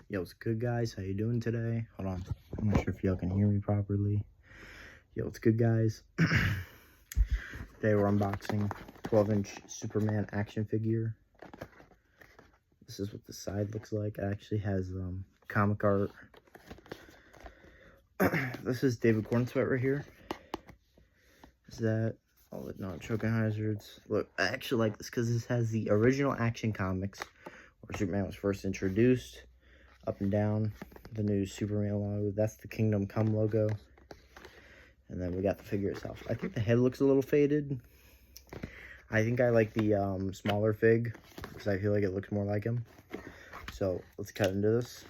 Yo, what's good, guys? How you doing today? Hold on, I'm not sure if y'all can hear me properly. Yo, what's good, guys? Today we're unboxing 12-inch Superman action figure. This is what the side looks like. It actually has comic art. This is David Cornsweet right here. Is that all the non-choking hazards? Look, I actually like this because this has the original Action Comics where Superman was first introduced. Up and down, the new Superman logo. That's the Kingdom Come logo. And then we got the figure itself. I think the head looks a little faded. I think I like the smaller fig because I feel like it looks more like him. So let's cut into this.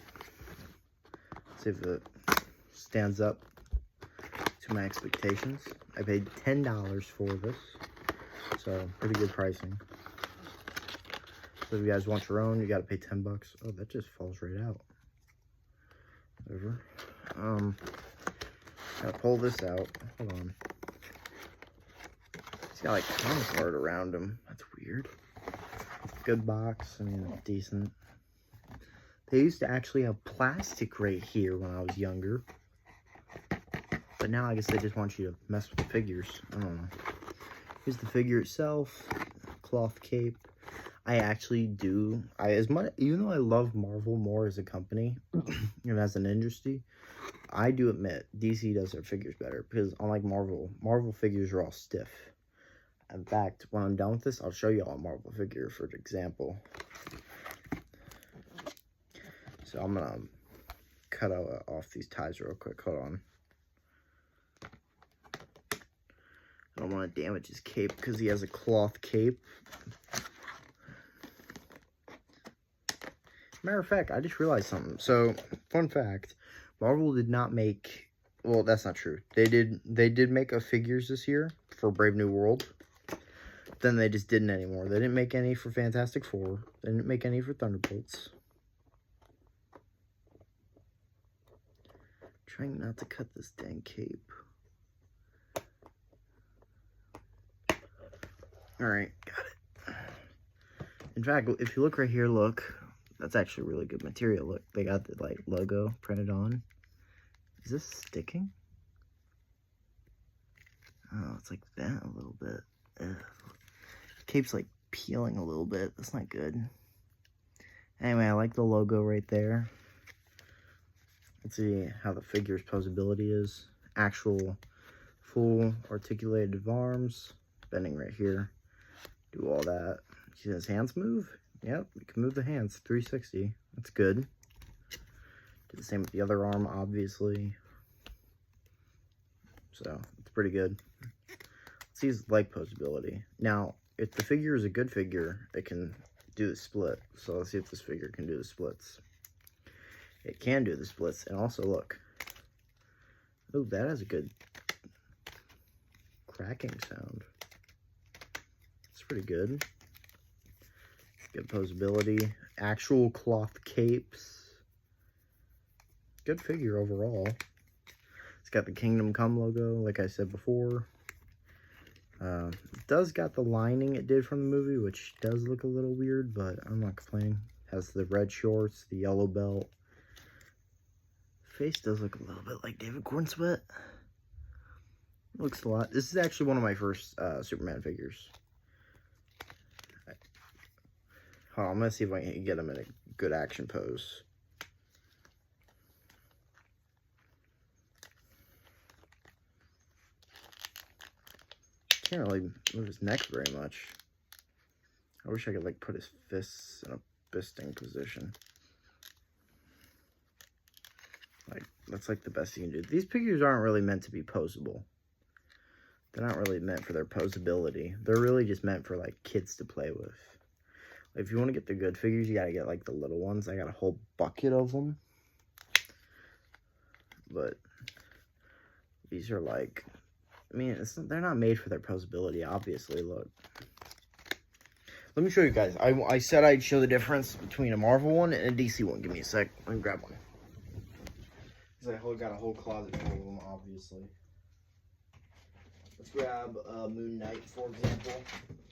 See if it stands up to my expectations. I paid $10 for this, so pretty good pricing. So if you guys want your own, you got to pay 10 bucks. Oh, that just falls right out. Whatever. Gotta pull this out. Hold on. He's got like comic art around him. That's weird. Good box. I mean, it's decent. They used to actually have plastic right here when I was younger. But now I guess they just want you to mess with the figures. I don't know. Here's the figure itself. Cloth cape. I actually do. Even though I love Marvel more as a company and as an industry, I do admit DC does their figures better because unlike Marvel figures are all stiff. In fact, when I'm done with this, I'll show you all a Marvel figure for example. So I'm gonna cut off these ties real quick. Hold on. I don't want to damage his cape because he has a cloth cape. Matter of fact, I just realized something. So, fun fact, Marvel did not make, well, that's not true. They did make a figures this year for Brave New World. Then they just didn't anymore. They didn't make any for Fantastic Four. They didn't make any for Thunderbolts. Trying not to cut this dang cape. Alright, got it. In fact, if you look right here, look. That's actually really good material. Look, they got the like logo printed on. Is this sticking? Oh, it's like bent a little bit. Ugh. Cape's like peeling a little bit. That's not good. Anyway, I like the logo right there. Let's see how the figure's posability is. Actual full articulated arms. Bending right here. Do all that. See his hands move? Yep, you can move the hands 360. That's good. Do the same with the other arm, obviously. So, it's pretty good. Let's see his leg posability. Now, if the figure is a good figure, it can do the split. So, let's see if this figure can do the splits. It can do the splits. And also, look. Oh, that has a good cracking sound. It's pretty good. Good posability. Actual cloth capes. Good figure overall. It's got the Kingdom Come logo, like I said before. It does got the lining it did from the movie, which does look a little weird, but I'm not complaining. Has the red shorts, the yellow belt. Face does look a little bit like David Cornsweet. Looks a lot. This is actually one of my first Superman figures. Hold on, I'm going to see if I can get him in a good action pose. Can't really move his neck very much. I wish I could, like, put his fists in a fisting position. Like, that's, like, the best you can do. These figures aren't really meant to be posable. They're not really meant for their posability. They're really just meant for, like, kids to play with. If you want to get the good figures, you gotta get like the little ones. I got a whole bucket of them. But these are like, I mean, they're not made for their posability, obviously. Look. Let me show you guys. I said I'd show the difference between a Marvel one and a DC one. Give me a sec. Let me grab one. Because I got a whole closet full of them, obviously. Let's grab Moon Knight, for example.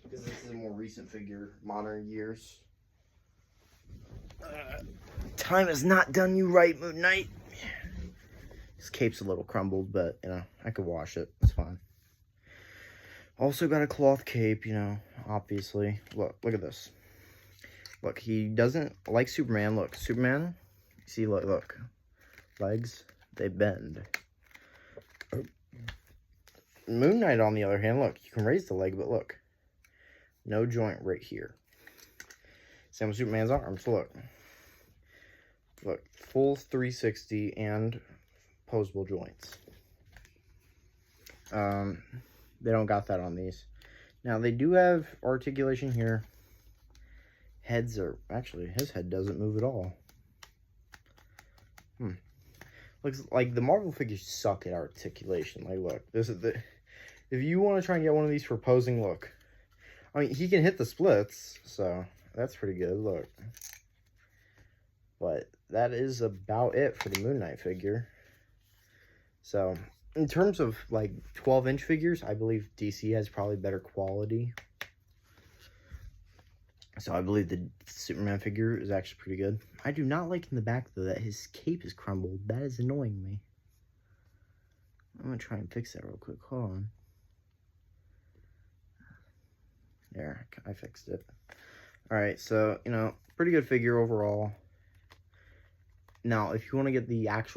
Because this is a more recent figure, modern years. Time has not done you right, Moon Knight. His cape's a little crumbled, but, you know, I could wash it. It's fine. Also got a cloth cape, you know, obviously. Look at this. Look, he doesn't like Superman. Look, Superman, see, look. Legs, they bend. Moon Knight, on the other hand, look, you can raise the leg, but look. No joint right here. Same with Superman's arms, look. Look, full 360 and posable joints. They don't got that on these. Now, they do have articulation here. Heads are, actually, his head doesn't move at all. Looks like the Marvel figures suck at articulation. Like, look, this is the, if you want to try and get one of these for posing, look. I mean, he can hit the splits, so that's pretty good, look. But that is about it for the Moon Knight figure. So, in terms of, like, 12-inch figures, I believe DC has probably better quality. So, I believe the Superman figure is actually pretty good. I do not like in the back, though, that his cape is crumbled. That is annoying me. I'm going to try and fix that real quick. Hold on. There, I fixed it. Alright, so, you know, pretty good figure overall. Now, if you want to get the actual